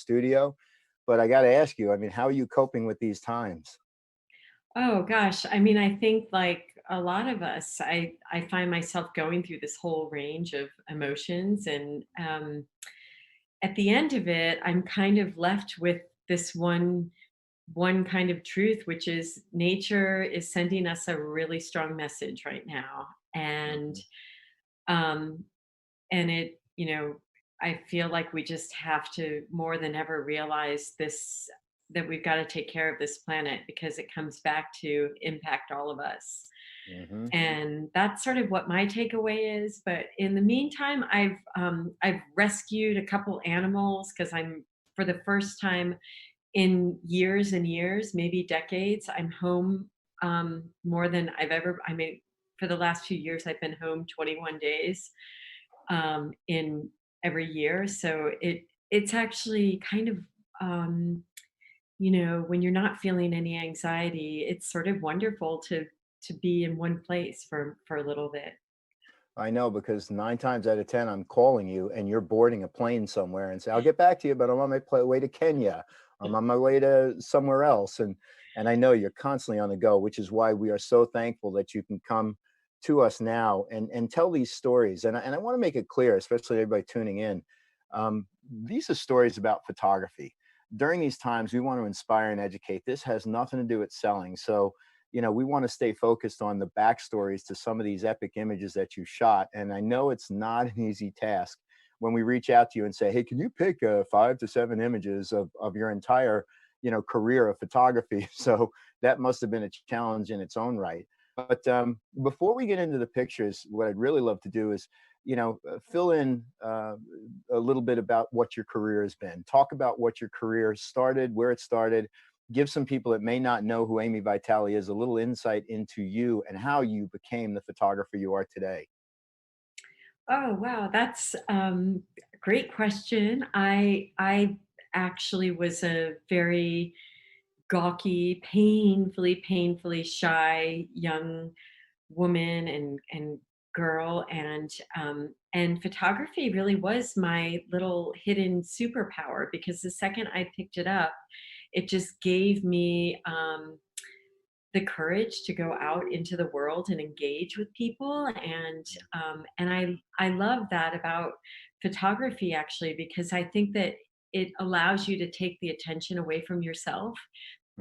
studio. But I got to ask you, I mean, how are you coping with these times? Oh gosh, I mean, I think like a lot of us, I find myself going through this whole range of emotions, and at the end of it, I'm kind of left with this one kind of truth, which is nature is sending us a really strong message right now, Mhm. um, and I feel like we just have to more than ever realize this, that we've got to take care of this planet because it comes back to impact all of us. Mhm. And that's sort of what my takeaway is. But in the meantime, I've rescued a couple animals because I'm, for the first time in years and years, maybe decades, I'm home more than I've ever. I mean, for the last few years, I've been home 21 days in every year. So it's actually kind of um, when you're not feeling any anxiety, it's sort of wonderful to be in one place for a little bit. I know because 9 times out of 10, I'm calling you and you're boarding a plane somewhere and say, "I'll get back to you, but I'm on my way to Kenya. I'm on my way to somewhere else." And I know you're constantly on the go, which is why we are so thankful that you can come to us now and tell these stories. And I want to make it clear, especially everybody tuning in, these are stories about photography. During these times, we want to inspire and educate. This has nothing to do with selling. So we want to stay focused on the backstories to some of these epic images that you shot. And I know it's not an easy task when we reach out to you and say, "Hey, can you pick 5 to 7 images of your entire, career of photography?" So that must have been a challenge in its own right. But before we get into the pictures, what I'd really love to do is, fill in a little bit about what your career has been. Talk about what your career started, where it started, give some people that may not know who Amy Vitale is a little insight into you and how you became the photographer you are today. Oh wow, that's a great question. I actually was a very gawky, painfully shy young woman and girl, and photography really was my little hidden superpower because the second I picked it up, it just gave me the courage to go out into the world and engage with people, and I love that about photography actually, because I think that it allows you to take the attention away from yourself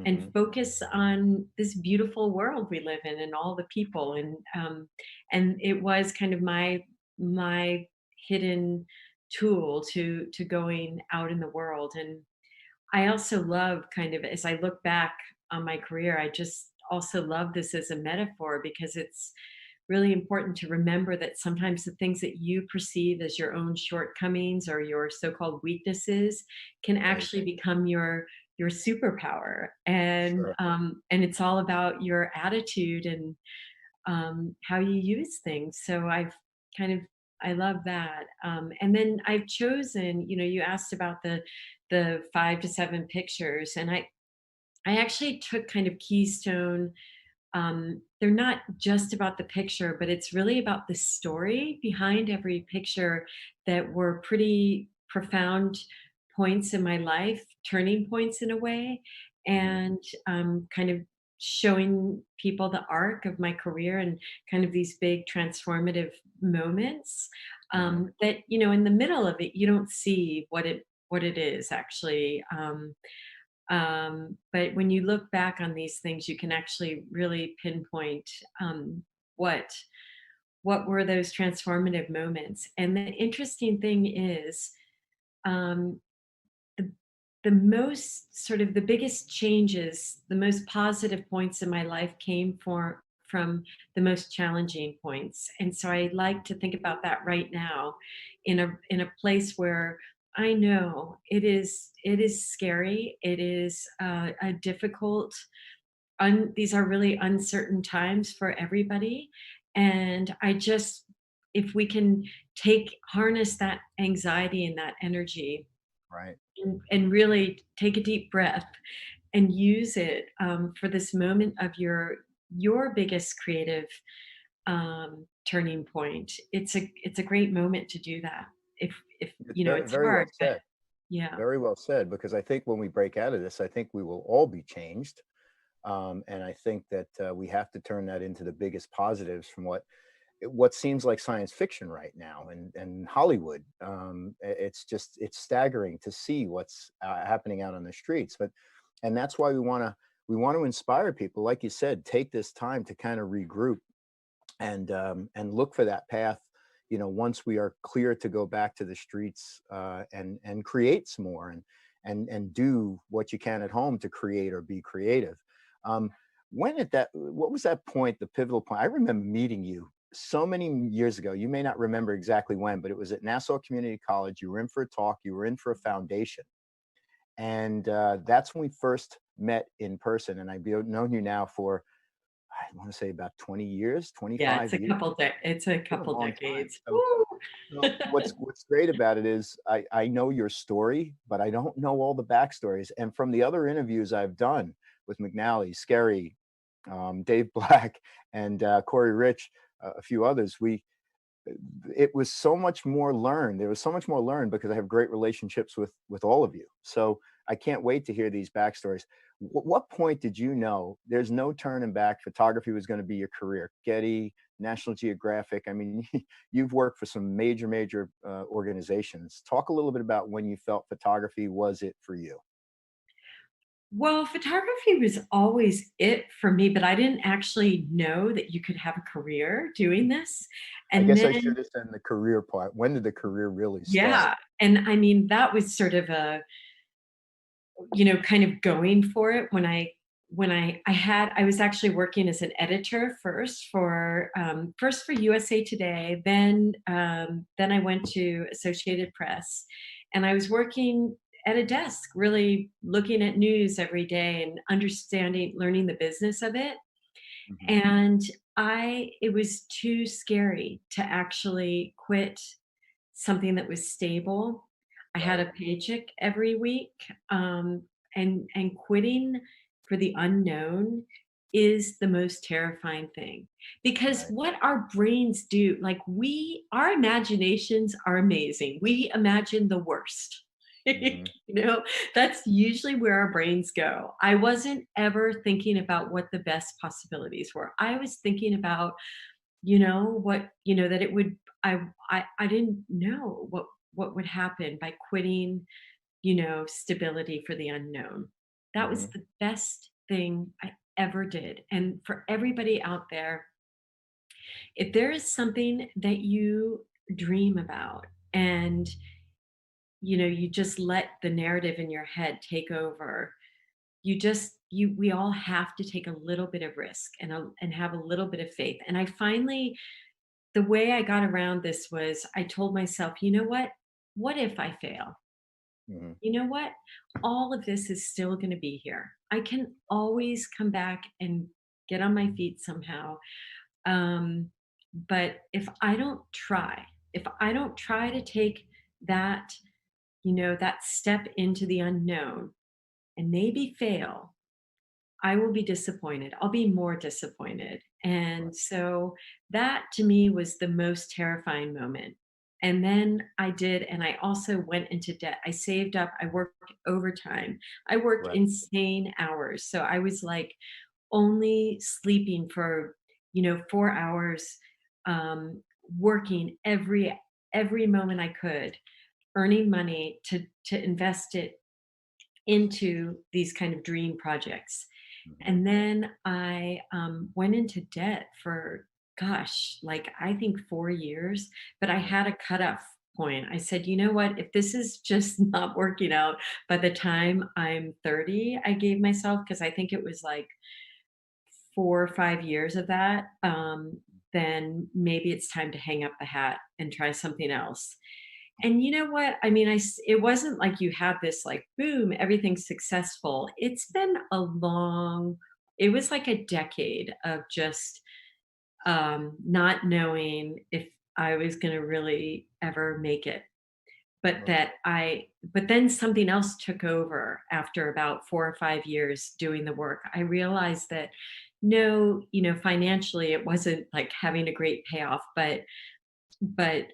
and Mhm. focus on this beautiful world we live in and all the people, and it was kind of my hidden tool to going out in the world. And I also love, kind of as I look back on my career, I just also love this as a metaphor because it's really important to remember that sometimes the things that you perceive as your own shortcomings or your so-called weaknesses can Right. actually become your superpower, Sure. and it's all about your attitude and how you use things. So kind of I love that. And then I've chosen. You asked about the 5 to 7 pictures, and I actually took kind of keystone. They're not just about the picture, but it's really about the story behind every picture that were pretty profound points in my life, turning points in a way, Mhm. and kind of showing people the arc of my career and kind of these big transformative moments Mhm. that in the middle of it you don't see what it is actually. But when you look back on these things, you can actually really pinpoint what what were those transformative moments. And the interesting thing is, um, the the most sort of the biggest changes, the most positive points in my life came from the most challenging points. And so I like to think about that right now in a place where I know it is scary. It is a difficult. These are really uncertain times for everybody, and I just, if we can take harness that anxiety and that energy Right. and really take a deep breath and use it for this moment of your biggest creative turning point. It's a great moment to do that. If It's it's very, very well hard, but said. Yeah. Very well said, because I think when we break out of this, I think we will all be changed. And I think that we have to turn that into the biggest positives from what seems like science fiction right now, and Hollywood. It's just, it's staggering to see what's happening out on the streets. But and that's why we want to inspire people, like you said, take this time to kind of regroup and look for that path. Once we are clear to go back to the streets, and create some more, and do what you can at home to create or be creative. Um, what was that point, the pivotal point? I remember meeting you so many years ago. You may not remember exactly when, but it was at Nassau Community College. You were in for a talk. You were in for a foundation, and that's when we first met in person. And I've known you now for, I want to say, about 20 years, Yeah, 25 years. it's a Been a couple long time. decades. So, Woo! what's great about it is I know your story, but I don't know all the backstories. And from the other interviews I've done with McNally, Scary, Dave Black, and Corey Rich, a few others, we it was so much more learned. There was so much more learned because I have great relationships with all of you. So I can't wait to hear these backstories. What point did you know there's no turning back? Photography was going to be your career. Getty, National Geographic. I mean, you've worked for some major organizations. Talk a little bit about when you felt photography was it for you. Well, photography was always it for me, but I didn't actually know that you could have a career doing this. I And guess I should then, have said the career part. When did the career really start? yeah, and I mean, that was sort of a, kind of going for it when I was actually working as an editor first for USA Today, then I went to Associated Press, and I was working at a desk, really looking at news every day and learning the business of it. Mhm. And it was too scary to actually quit something that was stable. I had Right, a paycheck every week, and quitting for the unknown is the most terrifying thing, because right. what our brains do, like, our imaginations are amazing. We imagine the worst. Hmm. That's usually where our brains go. I wasn't ever thinking about what the best possibilities were. I was thinking about, that it would I didn't know what would happen by quitting, stability for the unknown. That was Hmm. the best thing I ever did. And for everybody out there, if there is something that you dream about, and you just let the narrative in your head take over, we all have to take a little bit of risk, and have a little bit of faith. And I finally the way I got around this was, I told myself, you know what? What if I fail? Hmm. You know what? All of this is still going to be here. I can always come back and get on my feet somehow. Um, but if I don't try to take that, that step into the unknown and maybe fail, I will be disappointed. I'll be more disappointed. Right. And so that to me was the most terrifying moment. And then and I also went into debt. I saved up, I worked overtime, I worked Right. insane hours. So I was like only sleeping for, 4 hours, working every moment I could, earning money to invest it into these kind of dream projects. Hmm. And then I went into debt for, gosh, like, I think 4 years, but I had a cutoff point. I said, you know what? If this is just not working out by the time I'm 30, I gave myself, because I think it was like 4 or 5 years of that, then maybe it's time to hang up the hat and try something else. And you know what? I mean, it wasn't like you have this, like, boom, everything's successful. It was like a decade of just not knowing if I was going to really ever make it. But then something else took over after about 4 or 5 years doing the work. I realized that no, financially, it wasn't like having a great payoff, but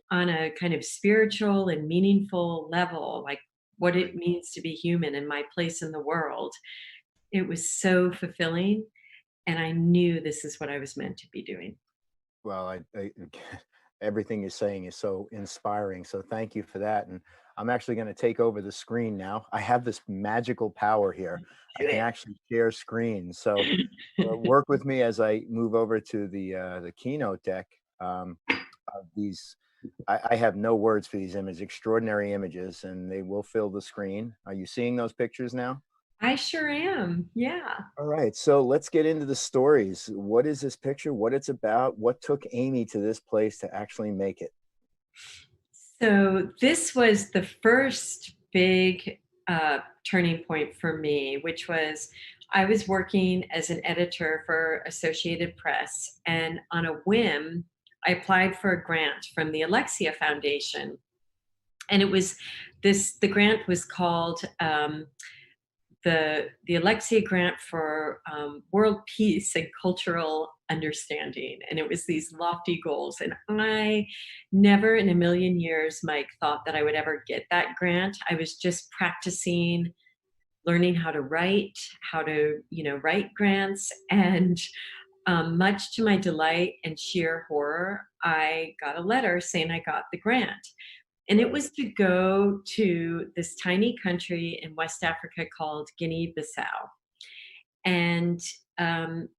on a kind of spiritual and meaningful level, like, what Right. it means to be human and my place in the world. It was so fulfilling, and I knew this is what I was meant to be doing. Well, I everything you're saying is so inspiring. So thank you for that. And I'm actually going to take over the screen now. I have this magical power here. I Do can it. actually share screens. So work with me as I move over to the keynote deck. Of these, I have no words for these images. Extraordinary images, and they will fill the screen. Are you seeing those pictures now? I sure am. Yeah. All right, so let's get into the stories. What is this picture? What it's about? What took Amy to this place to actually make it? So this was the first big turning point for me, which was I was working as an editor for Associated Press, and on a whim, I applied for a grant from the Alexia Foundation, and it was this. The grant was called the Alexia Grant for World Peace and Cultural Understanding, and it was these lofty goals. And I never in a million years, Mike, thought that I would ever get that grant. I was just practicing, learning how to write, how to write grants, and much to my delight and sheer horror, I got a letter saying I got the grant. And it Right. was to go to this tiny country in West Africa called Guinea-Bissau. And um,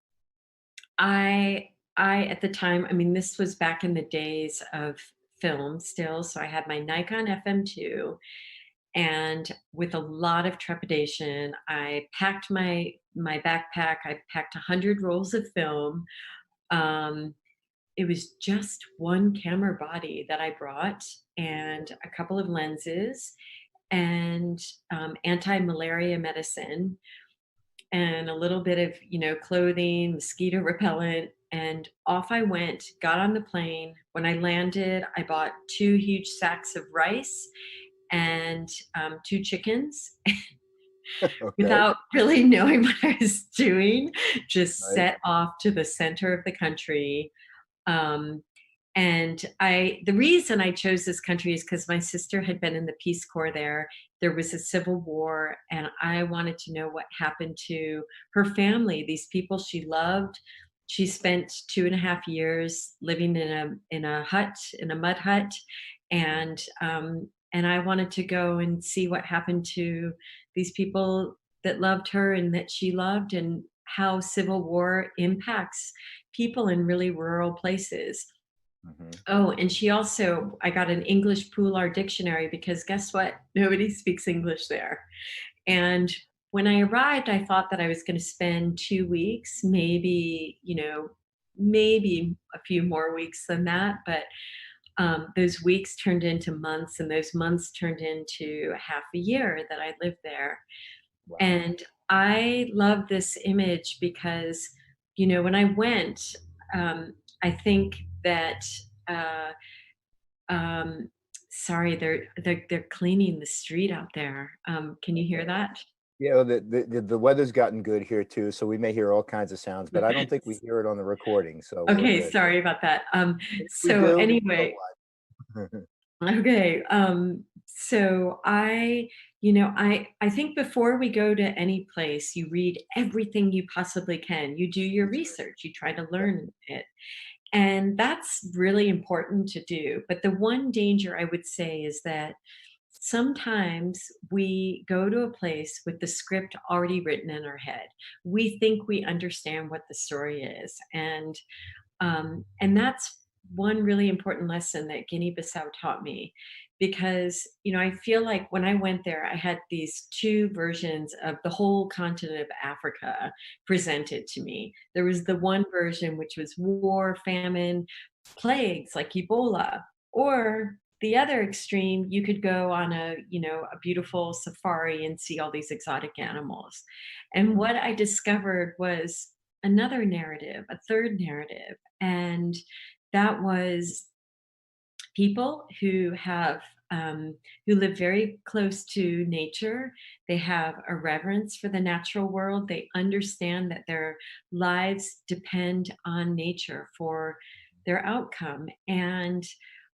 I at the time, I mean, this was back in the days of film still. So I had my Nikon FM2, and with a lot of trepidation, I packed my backpack. I packed 100 rolls of film. Um, it was just one camera body that I brought and a couple of lenses and anti-malaria medicine and a little bit of clothing, mosquito repellent, and off I went. Got on the plane. When I landed, I bought two huge sacks of rice and two chickens Okay. without really knowing what I was doing. Just Right. set off to the center of the country. um, and the reason I chose this country is because my sister had been in the Peace Corps there. There was a civil war, and I wanted to know what happened to her family, these people she loved. She spent 2.5 years living in a hut, in a mud hut, and I wanted to go and see what happened to these people that loved her and that she loved, and how civil war impacts people in really rural places. Hmm. Oh, and I got an English Poolar dictionary because guess what? Nobody speaks English there. And when I arrived, I thought that I was going to spend 2 weeks, maybe, maybe a few more weeks than that. But those weeks turned into months, and those months turned into half a year that I lived there. Wow. And I love this image because, when I went, I think that, uh, um, sorry, they're cleaning the street out there. Can you hear Okay. that? Yeah, well, the weather's gotten good here too, so we may hear all kinds of sounds, but I don't think we hear it on the recording, so we're Okay, good. sorry about that. If we So do, so anyway, what? okay. So I think before we go to any place, you read everything you possibly can. You do your Research. research, you try to Yep. learn it. And that's really important to do. But the one danger I would say is that sometimes we go to a place with the script already written in our head. We think we understand what the story is. And that's one really important lesson that Guinea-Bissau taught me, because I feel like when I went there, I had these two versions of the whole continent of Africa presented to me. There was the one version which was war, famine, plagues like Ebola, or the other extreme, you could go on a beautiful safari and see all these exotic animals. And what I discovered was another narrative, a third narrative, and that was people who live very close to nature. They have a reverence for the natural world. They understand that their lives depend on nature for their outcome. And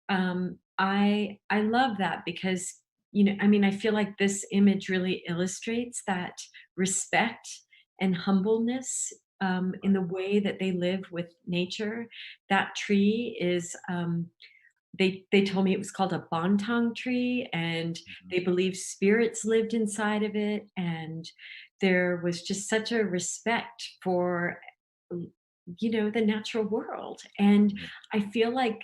I love that because I mean, I feel like this image really illustrates that respect and humbleness in Right. the way that they live with nature. That tree is they told me it was called a bontang tree, and Mhm. they believed spirits lived inside of it, and there was just such a respect for l- the natural world. And Mhm. I feel like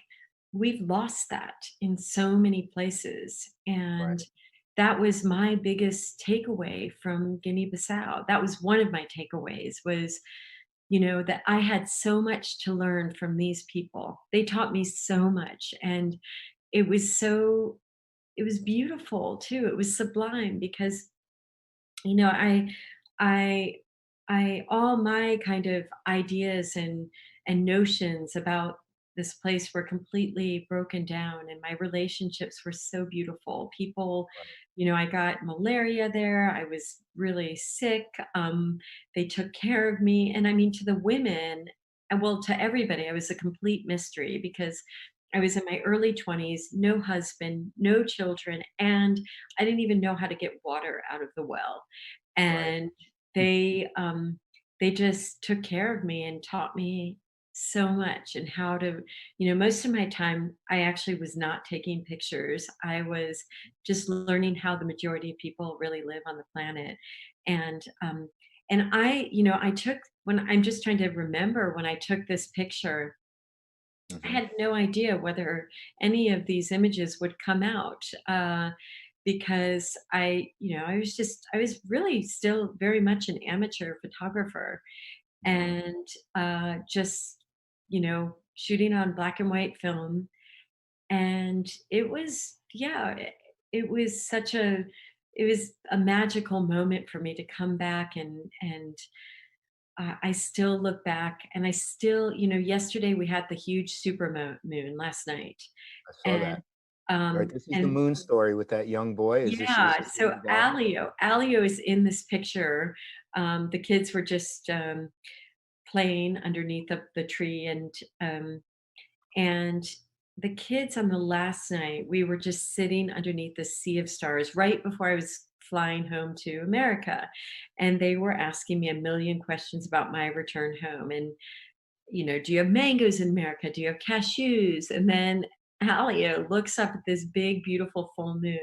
we've lost that in so many places. Right. And that was my biggest takeaway from Guinea-Bissau. That was one of my takeaways, was that I had so much to learn from these people. They taught me so much, and it was so it was beautiful too. It was sublime because you know, I all my kind of ideas and notions about this place were completely broken down, and my relationships were so beautiful. People, Right. I got malaria there. I was really sick. They took care of me. And I mean, to the women, and well, to everybody, I was a complete mystery because I was in my early 20s, no husband, no children, and I didn't even know how to get water out of the well. Right. And they just took care of me and taught me so much, and how to, most of my time I actually was not taking pictures. I was just learning how the majority of people really live on the planet. And I took, when I'm just trying to remember when I took this picture, I Mhm. had no idea whether any of these images would come out, because I was really still very much an amateur photographer, Mhm. and just shooting on black and white film. And it was, yeah, it was a magical moment for me to come back. And I still look back, and I still, yesterday we had the huge moon last night. I saw And that. Right. This is the and moon story with that young boy. Is yeah, this what so involved? Alio is in this picture. The kids were just playing underneath the tree, and the kids, on the last night, we were just sitting underneath the sea of stars right before I was flying home to America. And they were asking me a million questions about my return home. And, do you have mangoes in America? Do you have cashews? And then Alio looks up at this big, beautiful full moon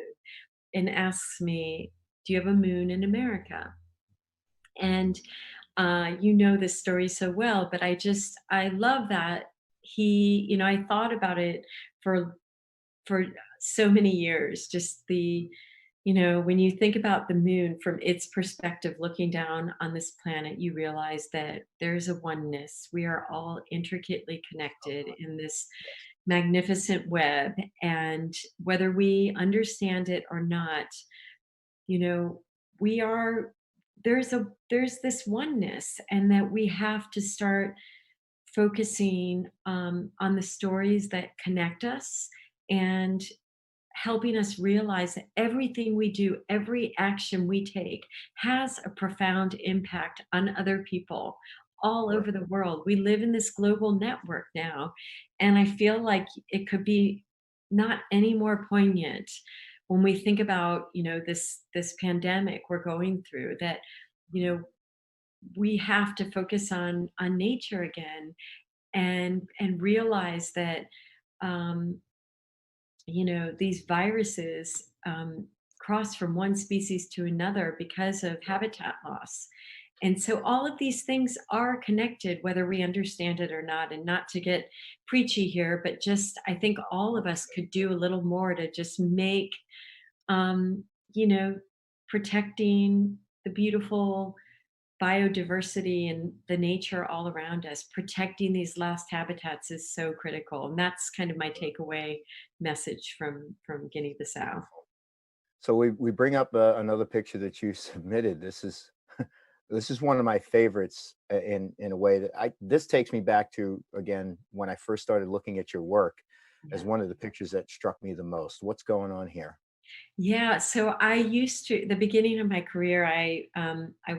and asks me, do you have a moon in America? And you know this story so well, but I love that I thought about it for for so many years. Just when you think about the moon from its perspective, looking down on this planet, you realize that there's a oneness. We are all intricately connected in this Yes. magnificent web, and whether we understand it or not, you know we are there's this oneness, and that we have to start focusing on the stories that connect us, and helping us realize that everything we do, every action we take, has a profound impact on other people all Right. over the world. We live in this global network now, and I feel like it could be not any more poignant when we think about this pandemic we're going through, that you Mhm. know we have to focus on nature again, and realize that um, these viruses cross from one species to another because of habitat loss. And so all of these things are connected, whether we understand it or not. And not to get preachy here, but just I think all of us could do a little more to just make, um, you know, protecting the beautiful biodiversity and the nature all around us, protecting these last habitats is so critical. And that's kind of my takeaway message from Guinea-Bissau. Beautiful. So we bring up another picture that you submitted. This is one of my favorites, in a way that I this takes me back to, again, when I first started looking at your work, as Yeah. one of the pictures that struck me the most. What's going on here? Yeah. So I used to, the beginning of my career, I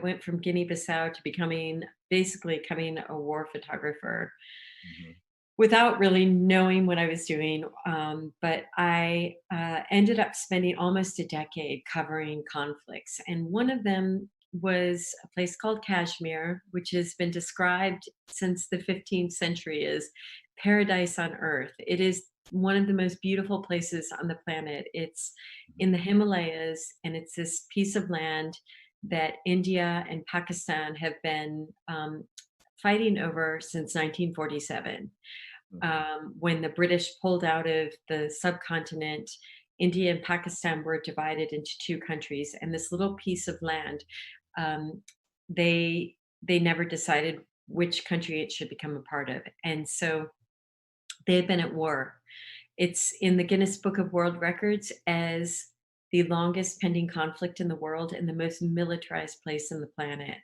went from Guinea-Bissau to becoming a war photographer. Mhm. without really knowing what I was doing. But I ended up spending almost a decade covering conflicts. And one of them was a place called Kashmir, which has been described since the 15th century as paradise on earth. It is one of the most beautiful places on the planet. It's in the Himalayas, and it's this piece of land that India and Pakistan have been fighting over since 1947. Mhm. When the British pulled out of the subcontinent, India and Pakistan were divided into two countries, and this little piece of land, um, they never decided which country it should become a part of, and so they had been at war. It's in the Guinness Book of World Records as the longest pending conflict in the world and the most militarized place on the planet.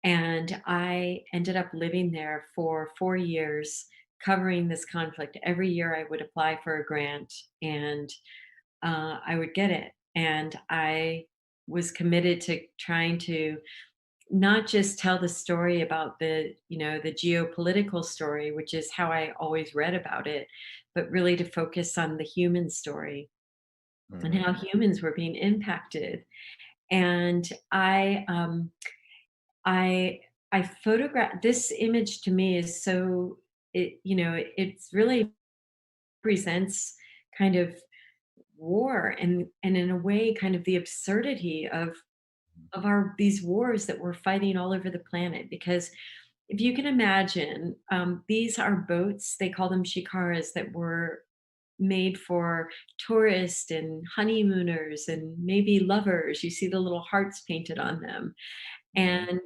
And I ended up living there for 4 years covering this conflict. Every year I would apply for a grant, and I would get it. And I was committed to trying to not just tell the story about the geopolitical story, which is how I always read about it, but really to focus on the human story and Mhm. how humans were being impacted. And I I photographed this image. To me, is so, it's really presents kind of war, and in a way kind of the absurdity of our these wars that we're fighting all over the planet. Because if you can imagine, these are boats, they call them shikaras, that were made for tourists and honeymooners and maybe lovers. You see the little hearts painted on them, Mhm.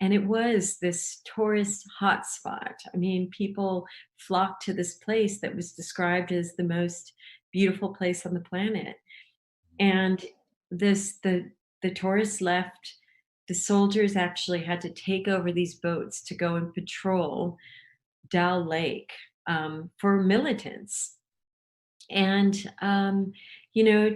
and it was this tourist hotspot. I mean, people flocked to this place that was described as the most beautiful place on the planet. And this the tourists left. The soldiers actually had to take over these boats to go and patrol Dal Lake, for militants. And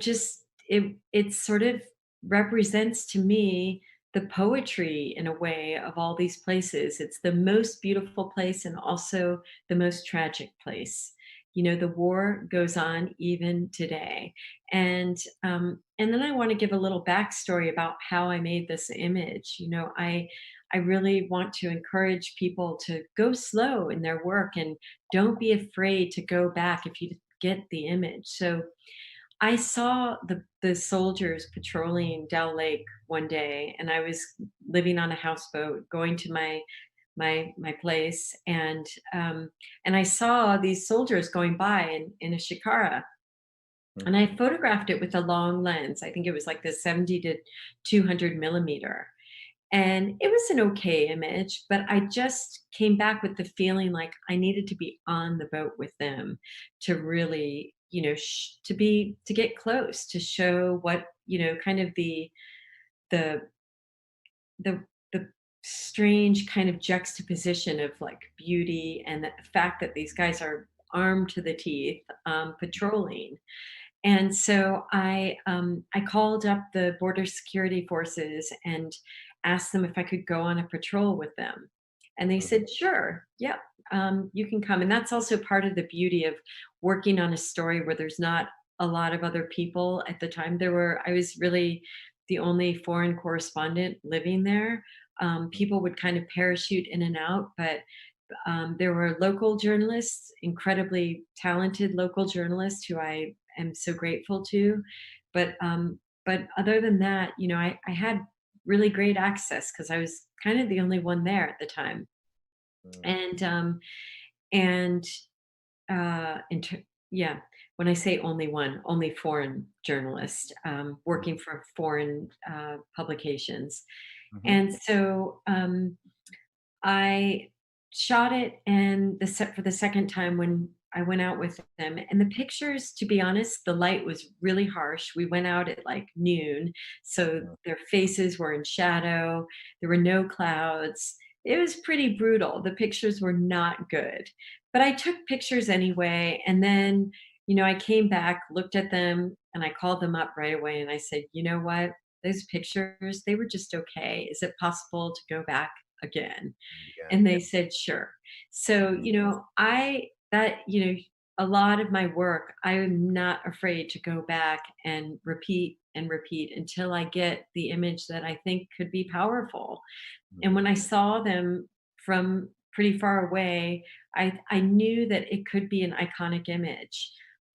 just it sort of represents to me the poetry in a way of all these places. It's the most beautiful place and also the most tragic place. The war goes on even today. And then I want to give a little backstory about how I made this image. I really want to encourage people to go slow in their work, and don't be afraid to go back if you get the image. So I saw the soldiers patrolling Dell Lake one day, and I was living on a houseboat going to my place, and I saw these soldiers going by in a shikara, and I Mhm. photographed it with a long lens. I think it was like the 70 to 200 millimeter, and it was an okay image, but I just came back with the feeling like I needed to be on the boat with them to really, to get close, to show what, kind of the the the strange kind of juxtaposition of like beauty, and the fact that these guys are armed to the teeth, patrolling. And so I called up the border security forces and asked them if I could go on a patrol with them. And they Mhm. said, sure, yep, you can come. And that's also part of the beauty of working on a story where there's not a lot of other people. At the time, I was really the only foreign correspondent living there. People would kind of parachute in and out, but there were local journalists, incredibly talented local journalists who I am so grateful to. But other than that, I had really great access because I was kind of the only one there at the time. Mhm. And um, and yeah, when I say only one, only foreign journalist, working for foreign publications. Mhm. And so I shot it, and the set for the second time when I went out with them. And the pictures, to be honest, the light was really harsh. We went out at like noon, so Mhm. their faces were in shadow. There were no clouds. It was pretty brutal. The pictures were not good. But I took pictures anyway. And then, I came back, looked at them, and I called them up right away, and I said, you know what? Those pictures, they were just okay. Is it possible to go back again?" Again, And yeah. they said, "Sure." So, Mhm. a lot of my work, I'm not afraid to go back and repeat until I get the image that I think could be powerful. And when Mhm. I saw them from pretty far away, I knew that it could be an iconic image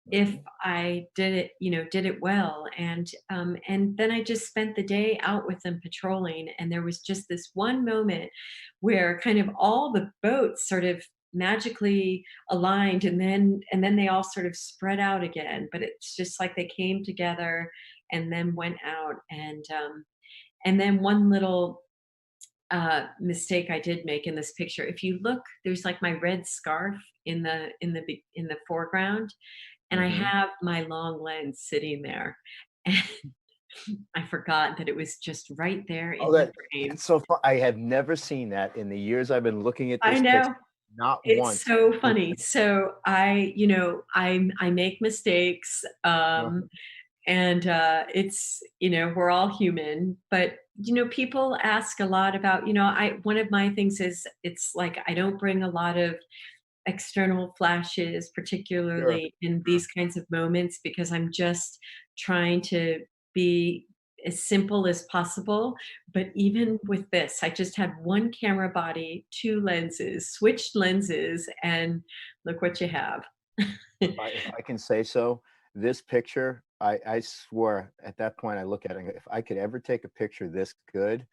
if Mhm. I did it well. And then I just spent the day out with them patrolling, and there was just this one moment where kind of all the boats sort of magically aligned, and then they all sort of spread out again. But it's just like they came together and then went out. And then one little mistake I did make in this picture. If you look, there's like my red scarf in the foreground, and I Mhm. have my long lens sitting there. And I forgot that it was just right there Oh, in the frame. that's so fu I have never seen that in the years I've been looking at I this picture, know. not It's once. so funny. So I make mistakes. Uh-huh. And it's we're all human, but people ask a lot about I one of my things is it's like I don't bring a lot of external flashes, Sure, particularly in sure. these kinds of moments, because I'm just trying to be as simple as possible. But even with this, I just had one camera body, two lenses, switched lenses, and look what you have. If I can say so, this picture, I swore at that point I look at it and go, "If I could ever take a picture this good,"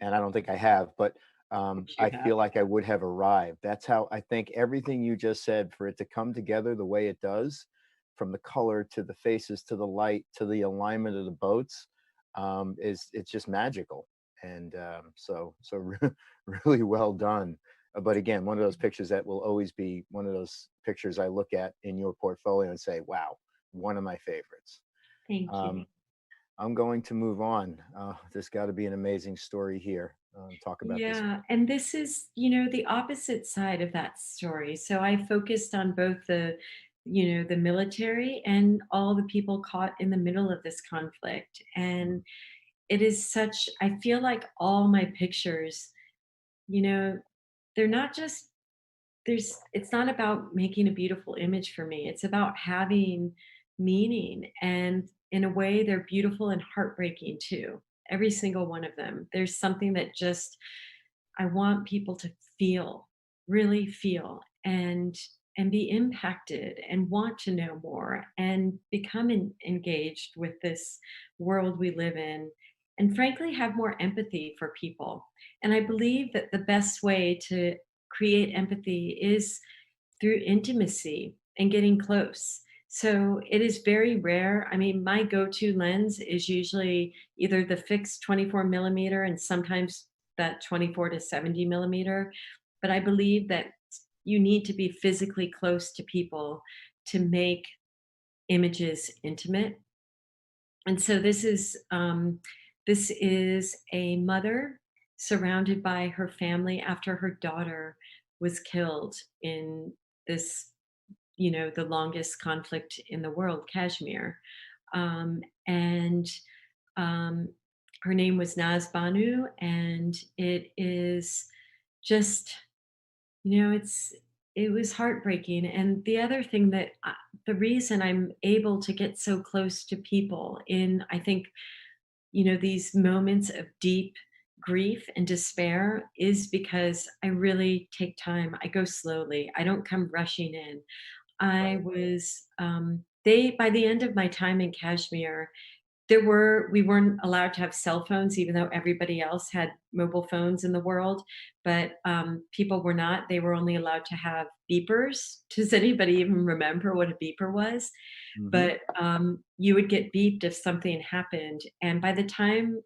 and I don't think I have, but, Which you I have. feel like I would have arrived. That's how I think everything you just said, for it to come together the way it does, from the color to the faces to the light to the alignment of the boats, is it's just magical. And, so really well done. But again, one of those pictures that will always be one of those pictures I look at in your portfolio and say, "Wow, one of my favorites." Thank you. Um, I'm going to move on. There's got to be an amazing story here. Talk about this. Yeah, and this is, the opposite side of that story. So I focused on both the military and all the people caught in the middle of this conflict. And it is such, I feel like all my pictures, you know, they're not just it's not about making a beautiful image for me. It's about having meaning, and in a way they're beautiful and heartbreaking too. Every single one of them. There's something that just I want people to feel, really feel, and be impacted and want to know more and become engaged with this world we live in, and frankly have more empathy for people. And I believe that the best way to create empathy is through intimacy and getting close. So it is very rare. I mean, my go-to lens is usually either the fixed 24 millimeter and sometimes that 24 to 70 millimeter. But I believe that you need to be physically close to people to make images intimate. And so this is a mother surrounded by her family after her daughter was killed in this, the longest conflict in the world, Kashmir. And um, Her name was Naz Banu, and it is just, it was heartbreaking. And the other thing the reason I'm able to get so close to people in, I think, these moments of deep grief and despair is because I really take time. I go slowly. I don't come rushing in. I Right. was they by the end of my time in Kashmir, we weren't allowed to have cell phones, even though everybody else had mobile phones in the world. But people were not. They were only allowed to have beepers. Does anybody even remember what a beeper was? Hmm. But you would get beeped if something happened. And by the time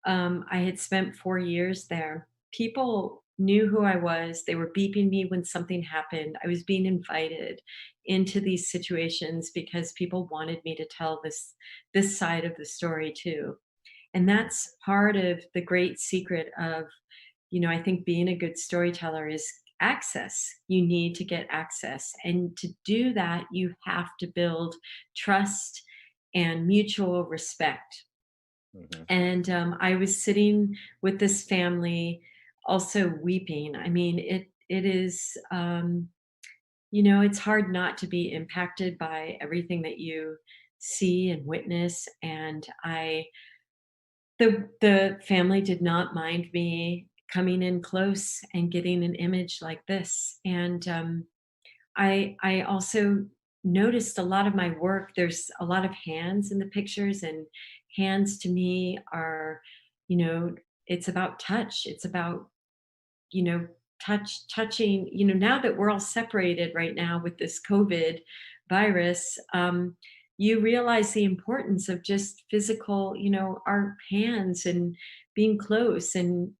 I had spent 4 years there, people knew who I was. They were beeping me when something happened. I was being invited into these situations because people wanted me to tell this side of the story too. And that's part of the great secret of, I think being a good storyteller is access. You need to get access. And to do that, you have to build trust and mutual respect. Hmm. And I was sitting with this family. also weeping. I mean, it is, you know, it's hard not to be impacted by everything that you see and witness. And the family did not mind me coming in close and getting an image like this. And I also noticed a lot of my work. There's a lot of hands in the pictures, and hands to me are, you know, it's about touch. It's about, you know, touching, you know, now that we're all separated right now with this COVID virus, you realize the importance of just physical, you know, our hands and being close, and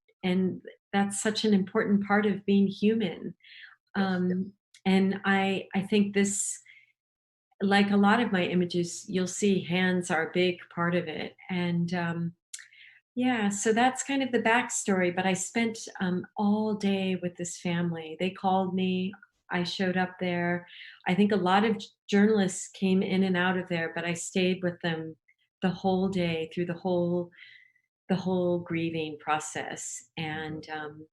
that's such an important part of being human. Yes. um, and I think this, like a lot of my images, you'll see hands are a big part of it. And yeah, so that's kind of the backstory. But I spent all day with this family. They called me. I showed up there. I think a lot of journalists came in and out of there, but I stayed with them the whole day through the whole grieving process. Mhm. And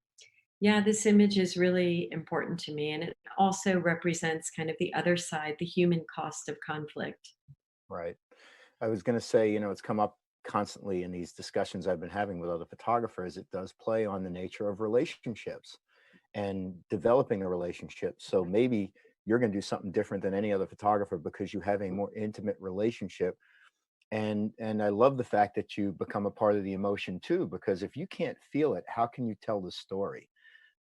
yeah, this image is really important to me, and it also represents kind of the other side, the human cost of conflict. Right. I was going to say, it's come up constantly in these discussions I've been having with other photographers. It does play on the nature of relationships and developing a relationship. So maybe you're going to do something different than any other photographer because you have a more intimate relationship. And I love the fact that you become a part of the emotion too, because if you can't feel it, how can you tell the story?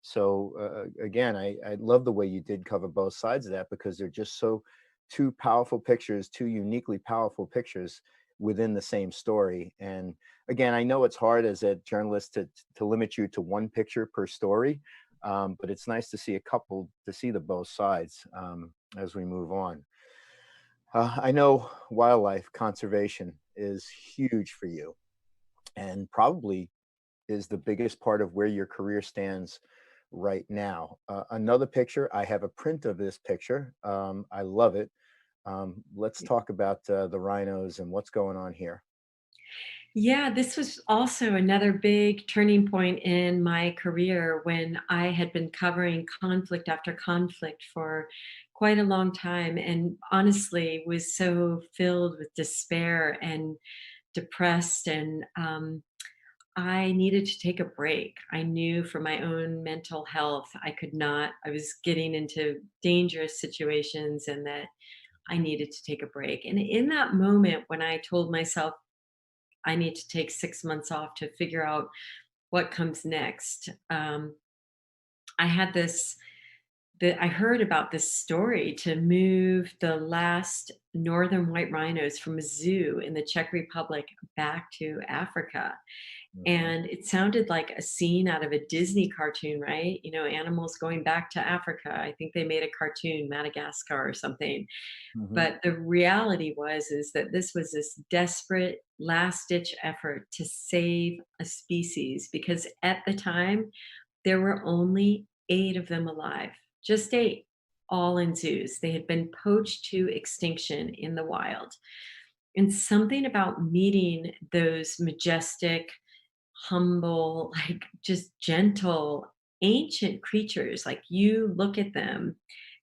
So again, I love the way you did cover both sides of that because they're just so two powerful pictures, two uniquely powerful pictures within the same story. And again, I know it's hard as a journalist to limit you to one picture per story, but it's nice to see a couple to see the both sides as we move on. I know wildlife conservation is huge for you and probably is the biggest part of where your career stands right now. Another picture, I have a print of this picture. I love it. Let's talk about the rhinos and what's going on here. Yeah, this was also another big turning point in my career when I had been covering conflict after conflict for quite a long time, and honestly was so filled with despair and depressed. And I needed to take a break. I knew for my own mental health, I could not, I was getting into dangerous situations, and that I needed to take a break. And in that moment, when I told myself, I need to take 6 months off to figure out what comes next. I had this that I heard about this story to move the last northern white rhinos from a zoo in the Czech Republic back to Africa. Hmm. And it sounded like a scene out of a Disney cartoon, right? You know, animals going back to Africa. I think they made a cartoon, Madagascar or something. Hmm. But the reality was is that this was this desperate last ditch effort to save a species, because at the time there were only 8 of them alive. Just 8, all in zoos. They had been poached to extinction in the wild. And something about meeting those majestic, humble, like just gentle, ancient creatures, like you look at them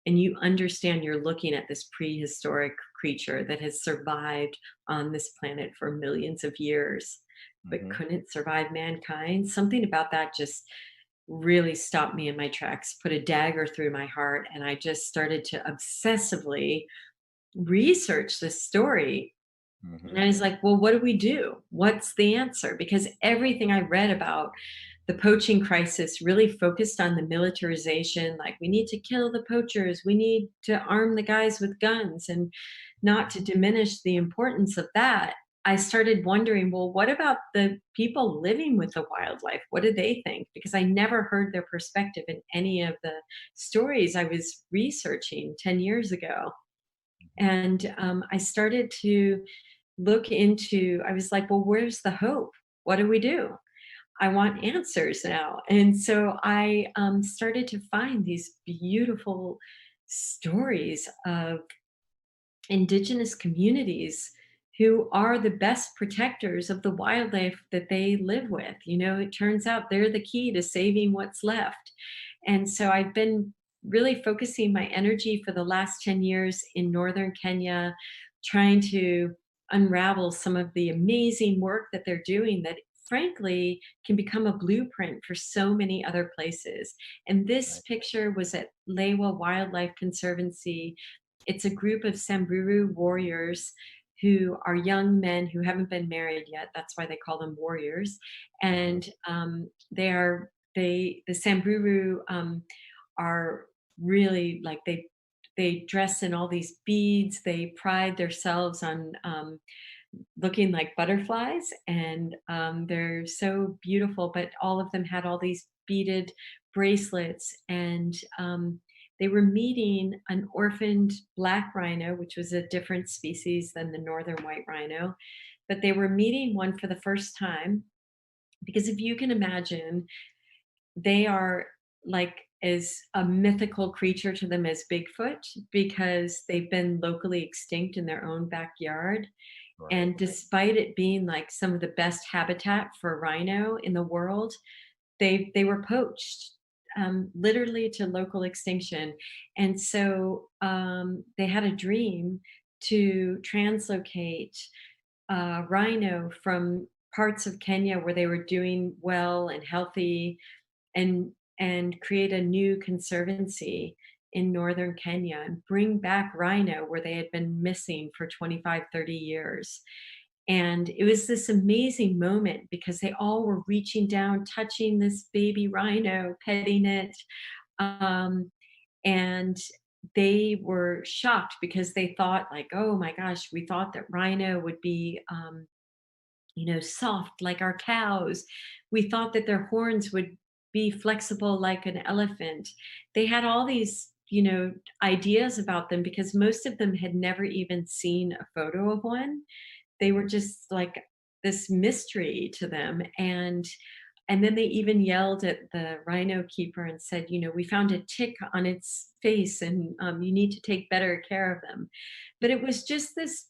and you understand you're looking at this prehistoric creature that has survived on this planet for millions of years, but Hmm. couldn't survive mankind. Something about that just really stopped me in my tracks, put a dagger through my heart, and I just started to obsessively research this story. And Hmm. I was like, well, what do we do? What's the answer? Because everything I read about the poaching crisis really focused on the militarization, like we need to kill the poachers, we need to arm the guys with guns, and not to diminish the importance of that. I started wondering, well, what about the people living with the wildlife? What do they think? Because I never heard their perspective in any of the stories I was researching 10 years ago. And I started to look into, I was like, well, where's the hope? What do we do? I want answers now. And so I started to find these beautiful stories of indigenous communities who are the best protectors of the wildlife that they live with. You know, it turns out they're the key to saving what's left. And so I've been really focusing my energy for the last 10 years in northern Kenya, trying to unravel some of the amazing work that they're doing that frankly can become a blueprint for so many other places. And this Right. picture was at Lewa Wildlife Conservancy. It's a group of Samburu warriors who are young men who haven't been married yet. That's why they call them warriors. Hmm. And the Samburu are really like they dress in all these beads. They pride themselves on looking like butterflies, and they're so beautiful. But all of them had all these beaded bracelets, and they were meeting an orphaned black rhino, which was a different species than the northern white rhino. But they were meeting one for the first time because if you can imagine, they are like as a mythical creature to them as Bigfoot because they've been locally extinct in their own backyard. Right. And despite it being like some of the best habitat for rhino in the world, they were poached literally to local extinction. And so they had a dream to translocate rhino from parts of Kenya where they were doing well and healthy and and create a new conservancy in northern Kenya and bring back rhino where they had been missing for 25, 30 years. And it was this amazing moment because they all were reaching down, touching this baby rhino, petting it. Um, and they were shocked because they thought like, oh my gosh, we thought that rhino would be soft like our cows. We thought that their horns would be flexible like an elephant. They had all these, ideas about them because most of them had never even seen a photo of one. They were Hmm. just like this mystery to them. And then they even yelled at the rhino keeper and said, we found a tick on its face and you need to take better care of them. But it was just this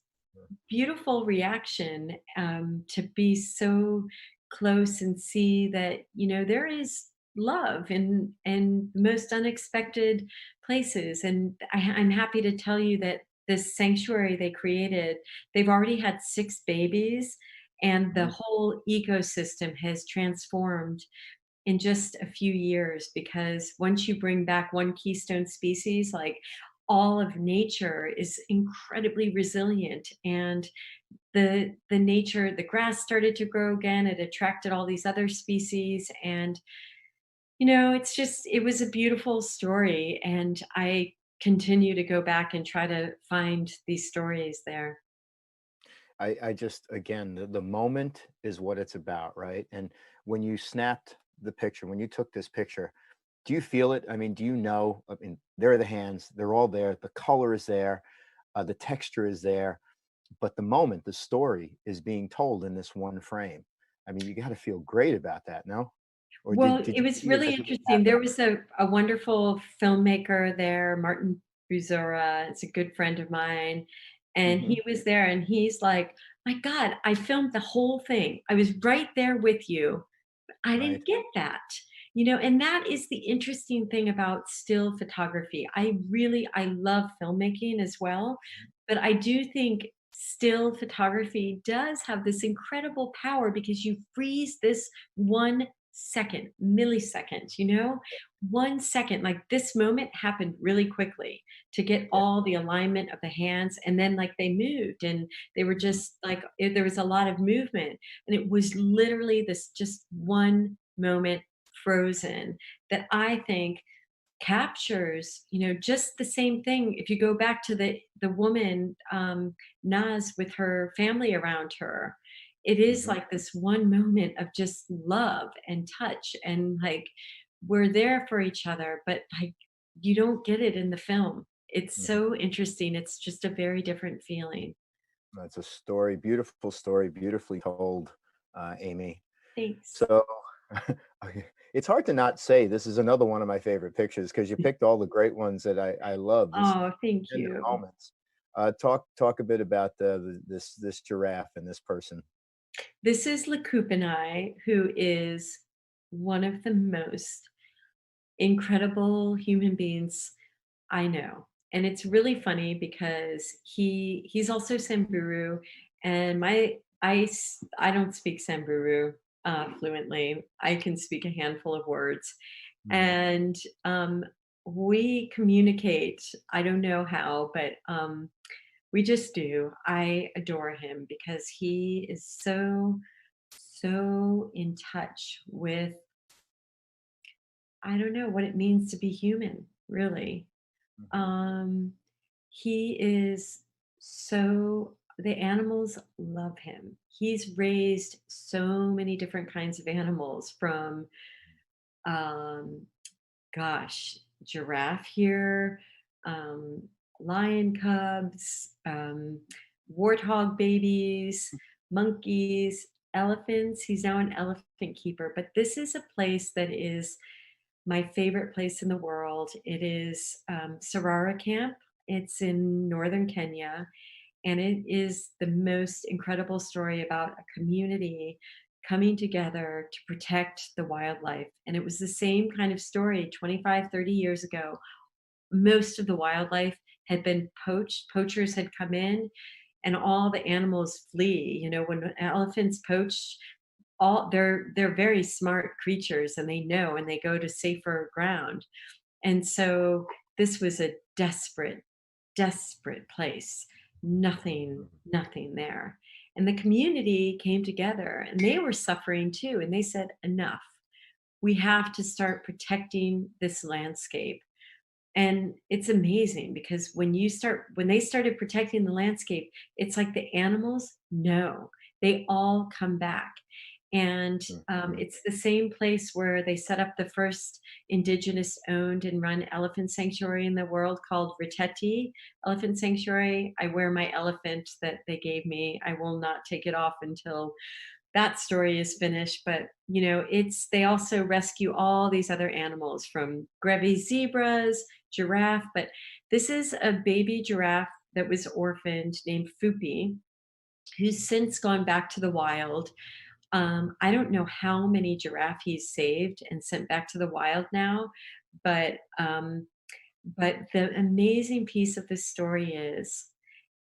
beautiful reaction to be so close and see that there is love in the most unexpected places. And I'm happy to tell you that this sanctuary they created, they've already had 6 babies, and the Hmm. whole ecosystem has transformed in just a few years because once you bring back one keystone species, like all of nature is incredibly resilient. And the nature, the grass started to grow again, it attracted all these other species. And it was a beautiful story, and I continue to go back and try to find these stories there. I just, again, the moment is what it's about, right? And when you snapped the picture, when you took this picture, do you feel it? I mean, do you know? I mean, there are the hands, they're all there, the color is there, the texture is there, but the moment, the story is being told in this one frame. I mean, you got to feel great about that, no? Or Well, did it you was see it really as it was interesting. There happening? was a wonderful filmmaker there, Martin Buzora. It's a good friend of mine. And Hmm. he was there and he's like, my God, I filmed the whole thing. I was right there with you. I Right. didn't get that. And that is the interesting thing about still photography. I love filmmaking as well, but I do think still photography does have this incredible power because you freeze this 1 second, millisecond, 1 second, like this moment happened really quickly to get Yeah. all the alignment of the hands. And then like they moved and they were Mhm. just like, there was a lot of movement, and it was literally this just one moment frozen that I think captures, just the same thing. If you go back to the woman, Naz, with her family around her, it is Mhm. like this one moment of just love and touch, and like we're there for each other, but like you don't get it in the film. It's Mhm. so interesting. It's just a very different feeling. That's a story, beautiful story, beautifully told, Amy. Thanks. So okay, it's hard to not say this is another one of my favorite pictures because you picked all the great ones that I love, these Oh, thank tender you. moments. Talk a bit about this giraffe and this person. This is Lacoupenai, who is one of the most incredible human beings I know. And it's really funny because he's also Samburu, and I don't speak Samburu fluently. I can speak a handful of words, Mhm. and we communicate. I don't know how, but we just do. I adore him because he is so in touch with, I don't know what it means to be human, really. Mhm. Um, he is so the animals love him. He's raised so many different kinds of animals from, um, gosh, giraffe here, um, lion cubs, warthog babies, monkeys, elephants. He's now an elephant keeper, but this is a place that is my favorite place in the world. It is Sarara Camp. It's in northern Kenya, and it is the most incredible story about a community coming together to protect the wildlife. And it was the same kind of story 25, 30 years ago. Most of the wildlife had been poached, poachers had come in, and all the animals flee. You know, when elephants poach, all they're very smart creatures, and they know, and they go to safer ground. And so this was a desperate place. Nothing there. And the community came together, and they were suffering too. And they said, enough. We have to start protecting this landscape. And it's amazing because when they started protecting the landscape, it's like the animals know, they all come back. And Mhm. it's the same place where they set up the first indigenous owned and run elephant sanctuary in the world, called Riteti Elephant Sanctuary. I wear my elephant that they gave me. I will not take it off until that story is finished. But you know, it's they also rescue all these other animals, from Grevy's zebras, giraffe. But this is a baby giraffe that was orphaned named Fupi, who's since gone back to the wild. I don't know how many giraffe he's saved and sent back to the wild now, but the amazing piece of this story is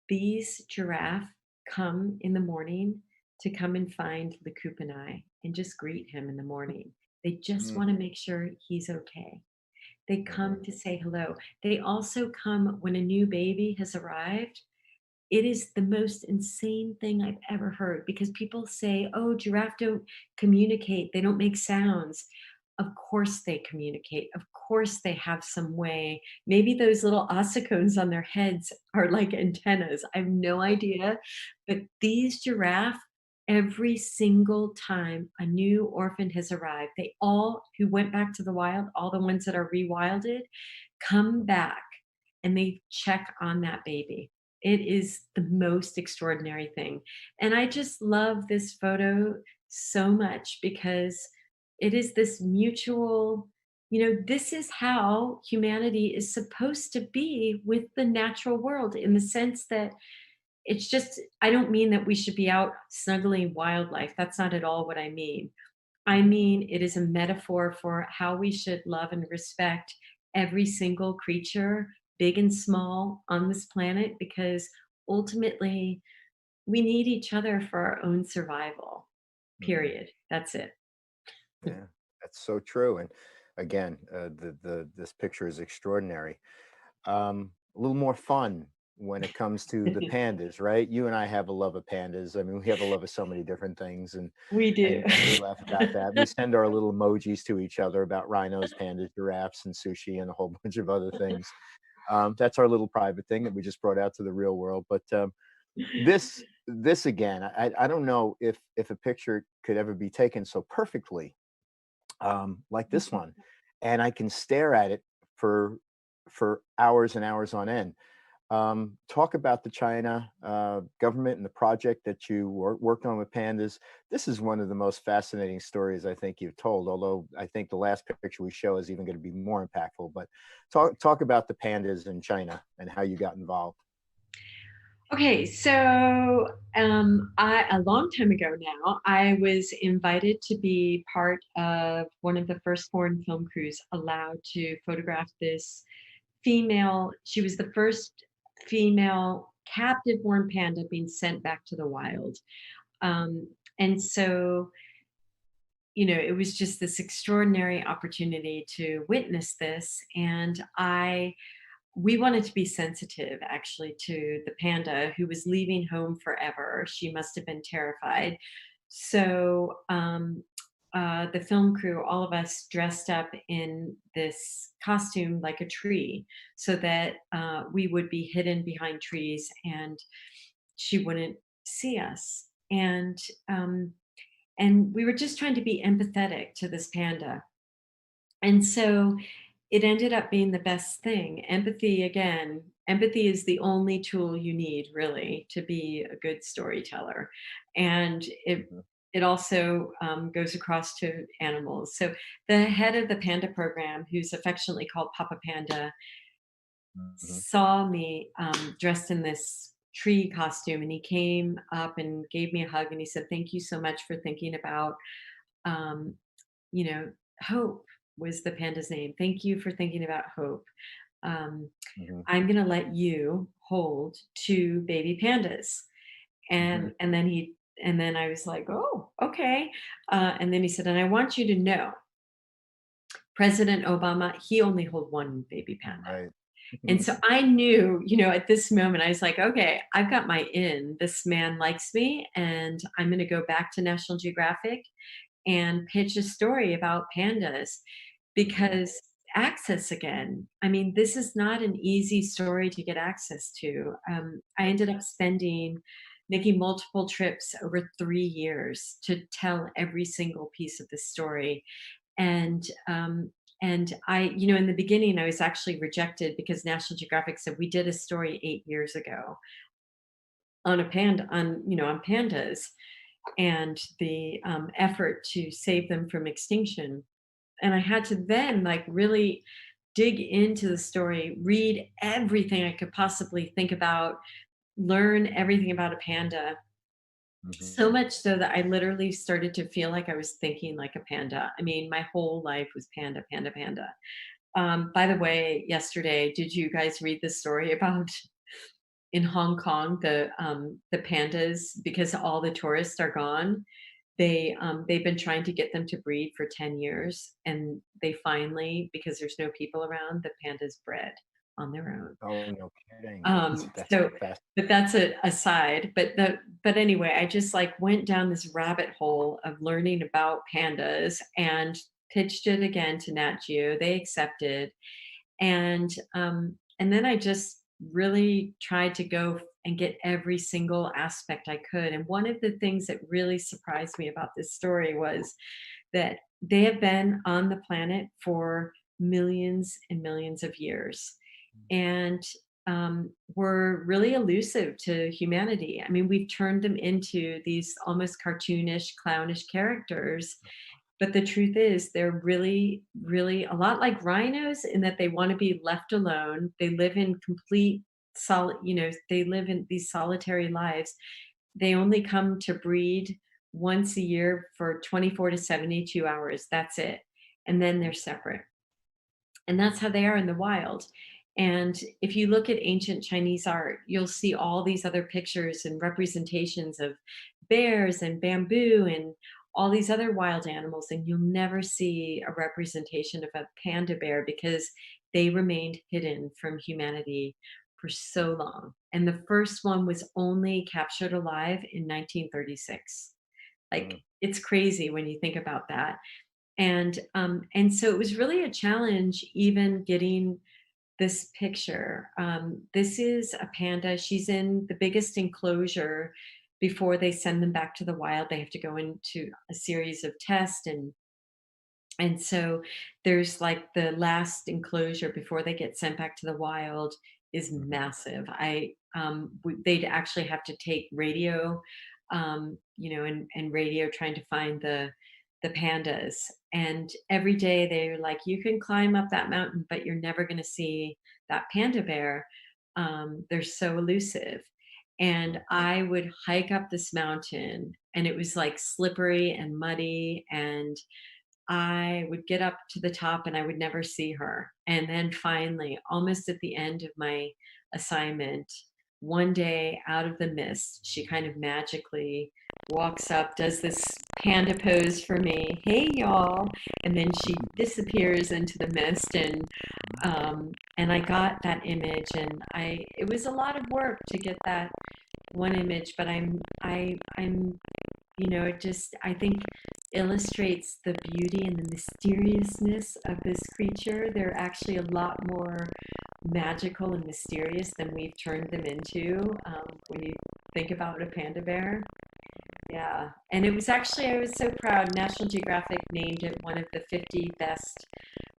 these giraffe come in the morning to come and find the Kupanai and just greet him in the morning. They just Mm. want to make sure he's okay. They Mhm. come to say hello. They also come when a new baby has arrived. It is the most insane thing I've ever heard, because people say, "Oh, giraffe don't communicate. They don't make sounds." Of course they communicate. Of course they have some way. Maybe those little ossicones on their heads are like antennas. I have no idea. But these giraffe, every single time a new orphan has arrived, they all who went back to the wild, all the ones that are rewilded, come back and they check on that baby. It is the most extraordinary thing. And I just love this photo so much because it is this mutual, you know, this is how humanity is supposed to be with the natural world, in the sense that it's just, I don't mean that we should be out snuggling wildlife. That's not at all what I mean. I mean, it is a metaphor for how we should love and respect every single creature, big and small, on this planet, because ultimately we need each other for our own survival. Mhm. Period. That's it. Yeah, that's so true. And again, the this picture is extraordinary. A little more fun when it comes to the pandas, right? You and I have a love of pandas. I mean, we have a love of so many different things, We do. and we laugh about that. We send our little emojis to each other about rhinos, pandas, giraffes, and sushi, and a whole bunch of other things. That's our little private thing that we just brought out to the real world. But this again, I don't know if a picture could ever be taken so perfectly like this one, and I can stare at it for hours and hours on end. Talk about the China government and the project that you worked on with pandas. This is one of the most fascinating stories I think you've told. Although I think the last picture we show is even going to be more impactful. But talk about the pandas in China and how you got involved. Okay, so a long time ago now, I was invited to be part of one of the first foreign film crews allowed to photograph this female. She was the first female captive born panda being sent back to the wild. And so, it was just this extraordinary opportunity to witness this. And we wanted to be sensitive actually to the panda who was leaving home forever. She must have been terrified. So the film crew, all of us dressed up in this costume like a tree so that we would be hidden behind trees and she wouldn't see us. And we were just trying to be empathetic to this panda. And so it ended up being the best thing. Empathy, again, empathy is the only tool you need really to be a good storyteller. And Mhm, it also goes across to animals. So the head of the panda program, who's affectionately called Papa Panda, mhm. saw me dressed in this tree costume, and he came up and gave me a hug, and he said, "Thank you so much for thinking about um, Hope was the panda's name. Thank you for thinking about Hope. Um, Mhm, I'm going to let you hold two baby pandas." mhm. And then I was like, "Oh, okay." And then he said, "And I want you to know, President Obama, he only hold one baby panda." Right. And so I knew, at this moment, I was like, okay, I've got my in. This man likes me, and I'm going to go back to National Geographic and pitch a story about pandas Mhm, because access again. I mean, this is not an easy story to get access to. I ended up making multiple trips over 3 years to tell every single piece of the story. And in the beginning, I was actually rejected because National Geographic said we did a story 8 years ago on on pandas and the effort to save them from extinction. And I had to then like really dig into the story, read everything I could possibly think about, learn everything about a panda. So mhm. much so that I literally started to feel like I was thinking like a panda. I mean, my whole life was panda, panda, panda. By the way, yesterday, did you guys read the story about in Hong Kong the pandas because all the tourists are gone? They've been trying to get them to breed for 10 years, and they finally, because there's no people around, the pandas bred on their own. Oh, no kidding. That's So, fast. but that's a aside. But anyway, I just like went down this rabbit hole of learning about pandas and pitched it again to Nat Geo. They accepted, and then I just really tried to go and get every single aspect I could. And one of the things that really surprised me about this story was that they have been on the planet for millions and millions of years, and were really elusive to humanity. I mean, we've turned them into these almost cartoonish, clownish characters, but the truth is, they're really, really a lot like rhinos in that they want to be left alone. They live in complete they live in these solitary lives. They only come to breed once a year for 24 to 72 hours. That's it. And then they're separate. And that's how they are in the wild. And if you look at ancient Chinese art, you'll see all these other pictures and representations of bears and bamboo and all these other wild animals, and you'll never see a representation of a panda bear because they remained hidden from humanity for so long. And the first one was only captured alive in 1936. Like, Mm, it's crazy when you think about that. And so it was really a challenge even getting this picture. This is a panda. She's in the biggest enclosure. Before they send them back to the wild, they have to go into a series of tests, and so there's like the last enclosure before they get sent back to the wild is mhm. massive. They'd actually have to take radio, and radio trying to find the pandas. And every day they're like, you can climb up that mountain, but you're never going to see that panda bear. They're so elusive. And I would hike up this mountain, and it was like slippery and muddy, and I would get up to the top and I would never see her. And then finally, almost at the end of my assignment, one day out of the mist, she kind of magically walks up, does this panda pose for me. Hey, y'all. And then she disappears into the mist. And I got that image, and it was a lot of work to get that one image, but I'm it just, I think, illustrates the beauty and the mysteriousness of this creature. They're actually a lot more magical and mysterious than we've turned them into, when you think about a panda bear. Yeah. And it was actually, I was so proud. National Geographic named it one of the 50 best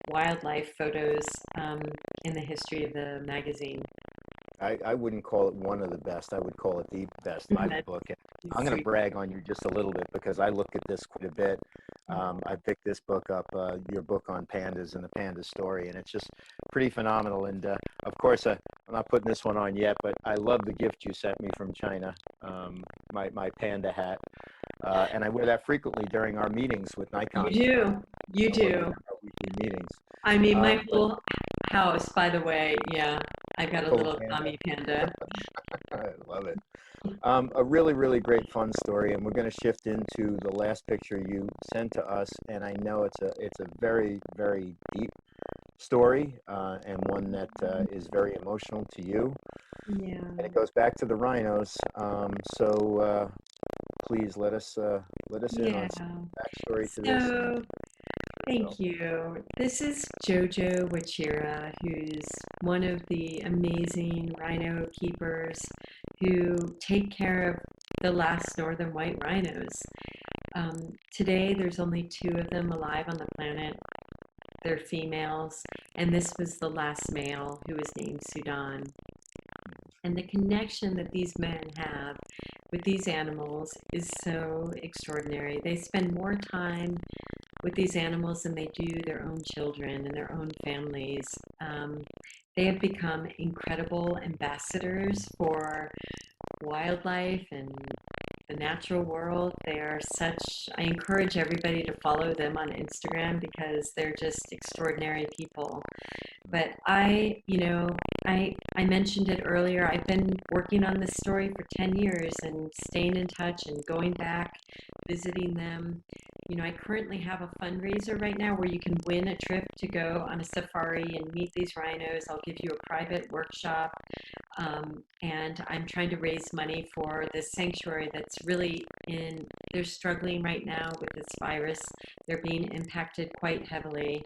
wildlife photos, in the history of the magazine. I wouldn't call it one of the best. I would call it the best. My That's book. I'm going to sweet. brag on you just a little bit because I look at this quite a bit. I picked this book up, your book on pandas and the panda story, and it's just pretty phenomenal. And of course, I'm not putting this one on yet, but I love the gift you sent me from China, my panda hat, and I wear that frequently during our meetings with Nikon. You do. You do. Our weekly meetings. I mean, my But whole house, by the way, yeah, I've got a full of little panda. Tommy panda. I love it. A really, really great fun story, and we're going to shift into the last picture you sent to us. And I know it's a very, very deep story, and one that is very emotional to you. Yeah. And it goes back to the rhinos. So please let us in Yeah. on some backstory to this. So, So, thank you. This is Jojo Wachira, who's one of the amazing rhino keepers who take care of the last northern white rhinos. Today, there's only two of them alive on the planet. They're females, and this was the last male, who was named Sudan. And the connection that these men have with these animals is so extraordinary. They spend more time with these animals than they do their own children and their own families. They have become incredible ambassadors for wildlife and the natural world. They are such, I encourage everybody to follow them on Instagram because they're just extraordinary people. But I mentioned it earlier. I've been working on this story for 10 years and staying in touch and going back, visiting them. I currently have a fundraiser right now where you can win a trip to go on a safari and meet these rhinos. I'll give you a private workshop. And I'm trying to raise money for this sanctuary that's really they're struggling right now with this virus. They're being impacted quite heavily,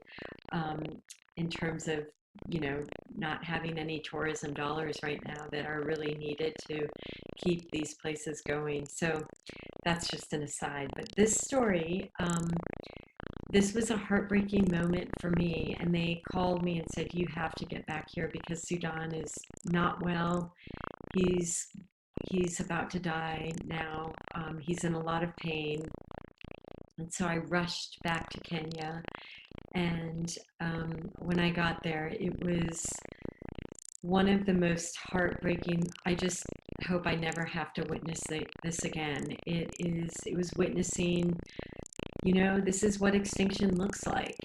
in terms of, not having any tourism dollars right now that are really needed to keep these places going. So that's just an aside. But this story, this was a heartbreaking moment for me. And they called me and said, you have to get back here because Sudan is not well. He's about to die now. He's in a lot of pain. And so I rushed back to Kenya. And when I got there, it was one of the most heartbreaking. I just hope I never have to witness this again. It was witnessing, this is what extinction looks like.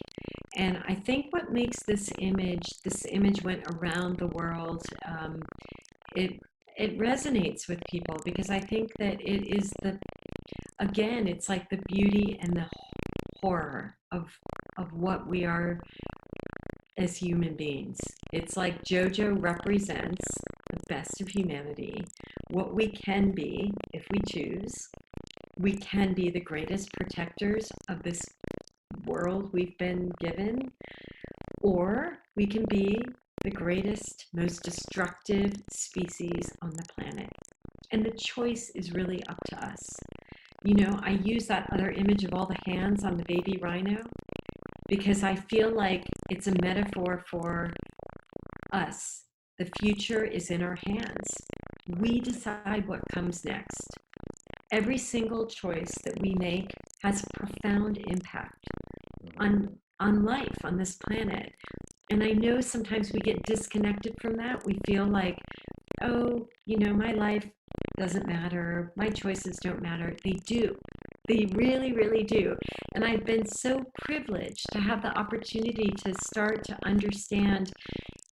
And I think what makes this image went around the world. It resonates with people because I think that it is it's like the beauty and the horror of what we are as human beings. It's like JoJo represents the best of humanity, what we can be if we choose. We can be the greatest protectors of this world we've been given, or we can be the greatest, most destructive species on the planet. And the choice is really up to us. I use that other image of all the hands on the baby rhino because I feel like it's a metaphor for us. The future is in our hands. We decide what comes next. Every single choice that we make has my impact on life on this planet. And I know sometimes we get disconnected from that. We feel like, oh, my life, doesn't matter, my choices don't matter. They do. They really, really do. And I've been so privileged to have the opportunity to start to understand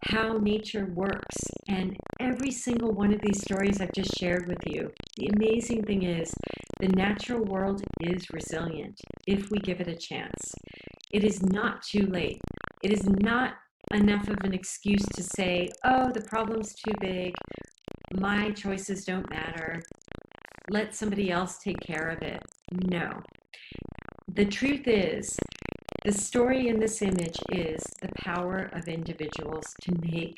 how nature works. And every single one of these stories I've just shared with you, the amazing thing is the natural world is resilient if we give it a chance. It is not too late. It is not enough of an excuse to say, oh, the problem's too big, my choices don't matter, let somebody else take care of it. No. The truth is, the story in this image is the power of individuals to make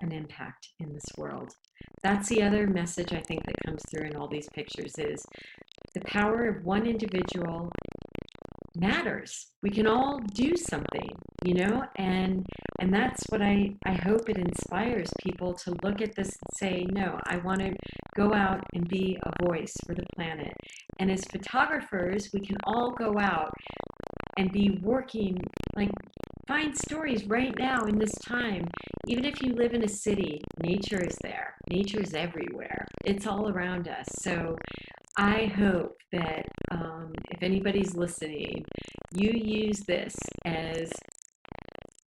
an impact in this world. That's the other message I think that comes through in all these pictures is the power of one individual matters. We can all do something, you know, and that's what I hope it inspires people to look at this and say, no, I want to go out and be a voice for the planet. And as photographers, we can all go out and be working, like find stories right now in this time. Even if you live in a city, nature is there. Nature is everywhere. It's all around us. So I hope that if anybody's listening, you use this as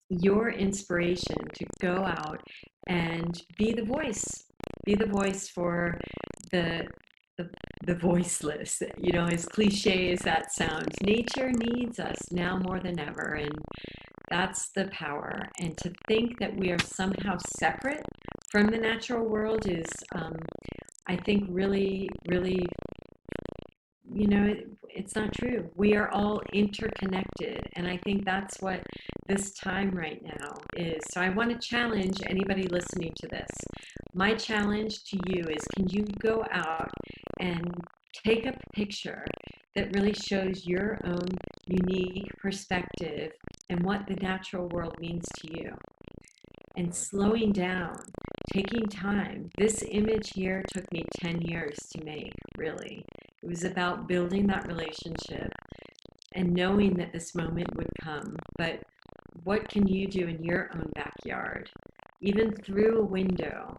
your inspiration to go out and be the voice for the voiceless. You know, as cliche as that sounds, nature needs us now more than ever, and that's the power. And to think that we are somehow separate from the natural world is, I think, really, really, you know, it's not true. We are all interconnected. And I think that's what this time right now is. So I want to challenge anybody listening to this. My challenge to you is, can you go out and take a picture that really shows your own unique perspective and what the natural world means to you? And slowing down, taking time. This image here took me 10 years to make, really. It was about building that relationship and knowing that this moment would come. But what can you do in your own backyard? Even through a window,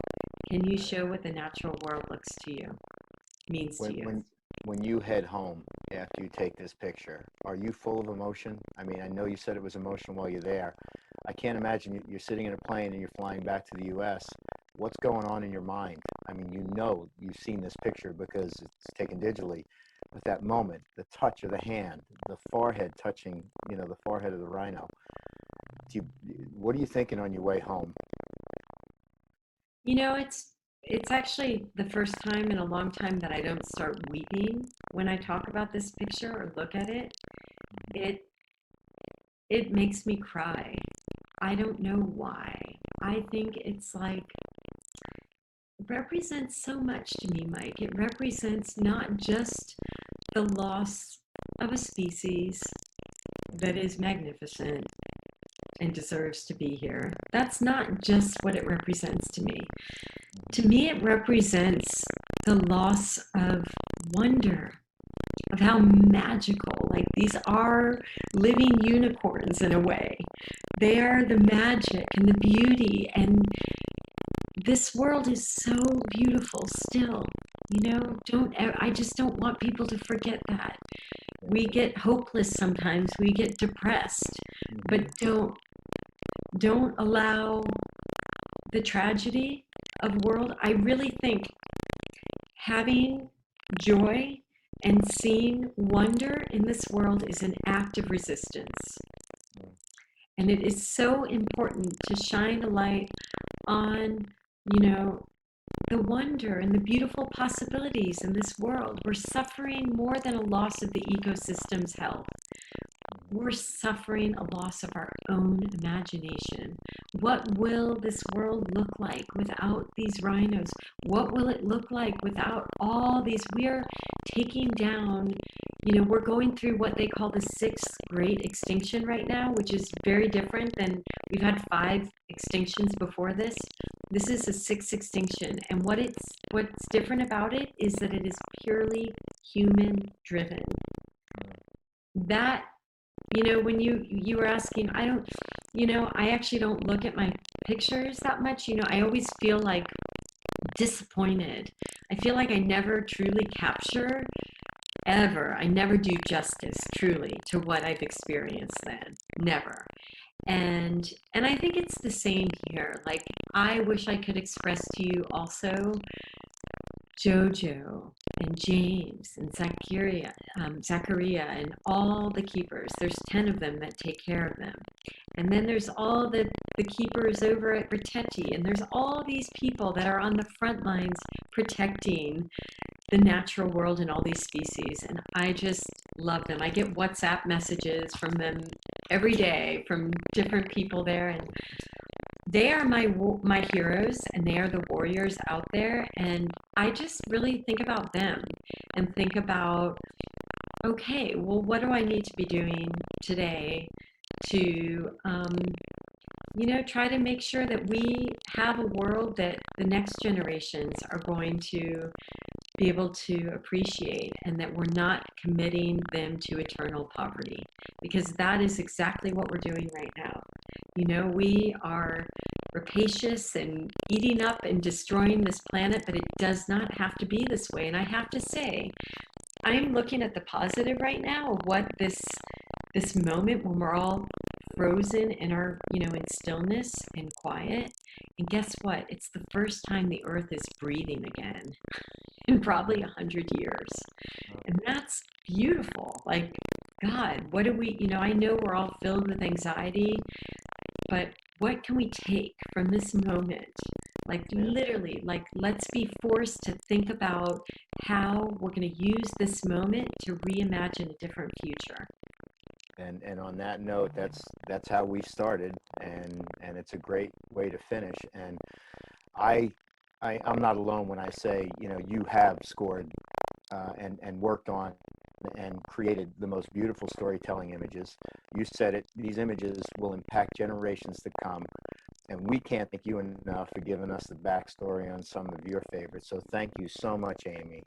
can you show what the natural world looks to you, means to you? When you head home after you take this picture, are you full of emotion? I mean, I know you said it was emotional while you're there. I can't imagine you're sitting in a plane and you're flying back to the U.S. What's going on in your mind? I mean, you know, you've seen this picture because it's taken digitally, but that moment, the touch of the hand, the forehead touching, you know, the forehead of the rhino. What are you thinking on your way home? You know, it's actually the first time in a long time that I don't start weeping when I talk about this picture or look at it. It makes me cry. I don't know why. I think it's like, it represents so much to me, Mike. It represents not just the loss of a species that is magnificent and deserves to be here. That's not just what it represents to me. To me, it represents the loss of wonder, of how magical, like these are living unicorns in a way. They are the magic and the beauty, and this world is so beautiful still. You know, I just don't want people to forget that. We get hopeless sometimes, we get depressed, but don't allow the tragedy of the world. I really think having joy and seeing wonder in this world is an act of resistance. And it is so important to shine a light on, you know, the wonder and the beautiful possibilities in this world. We're suffering more than a loss of the ecosystem's health. We're suffering a loss of our own imagination. What will this world look like without these rhinos? What will it look like without all these? We are taking down, you know, we're going through what they call the sixth great extinction right now, which is very different than we've had 5 extinctions before this. This is a 6th extinction. And what's different about it is that it is purely human driven. That, you know, when you were asking, I actually don't look at my pictures that much. You know, I always feel like disappointed I feel like I never truly capture ever. I never do justice truly to what I've experienced then. Never. And I think it's the same here. Like I wish I could express to you also Jojo and James and Zachariah and all the keepers. There's 10 of them that take care of them. And then there's all the keepers over at Ratetti, and there's all these people that are on the front lines protecting the natural world and all these species. And I just love them. I get WhatsApp messages from them every day from different people there, and they are my heroes, and they are the warriors out there. And I just really think about them and think about, okay, well, what do I need to be doing today to try to make sure that we have a world that the next generations are going to be able to appreciate, and that we're not committing them to eternal poverty, because that is exactly what we're doing right now. We are rapacious and eating up and destroying this planet, but it does not have to be this way. And I have to say, I'm looking at the positive right now of what this moment when we're all frozen in our, in stillness and quiet. And guess what? It's the first time the earth is breathing again in probably 100 years. And that's beautiful. Like, God, what do we, I know we're all filled with anxiety, but what can we take from this moment? Like literally, like let's be forced to think about how we're going to use this moment to reimagine a different future. And on that note, that's how we started, and it's a great way to finish. And I'm not alone when I say, you have scored and worked on and created the most beautiful storytelling images. You said it, these images will impact generations to come. And we can't thank you enough for giving us the backstory on some of your favorites. So thank you so much, Amy.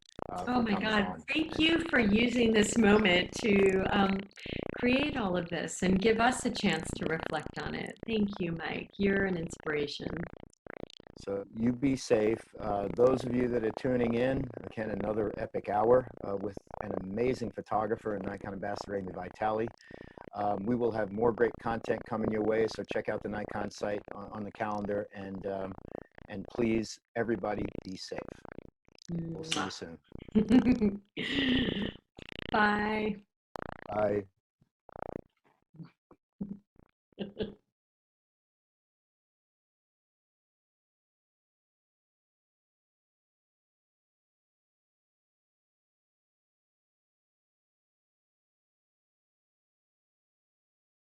Oh my God. On. Thank you for using this moment to create all of this and give us a chance to reflect on it. Thank you, Mike. You're an inspiration. So you be safe. Those of you that are tuning in, again, another epic hour with an amazing photographer and Nikon Ambassador Ami Vitale. We will have more great content coming your way, so check out the Nikon site on the calendar, and please, everybody, be safe. We'll see you soon. Bye. Bye.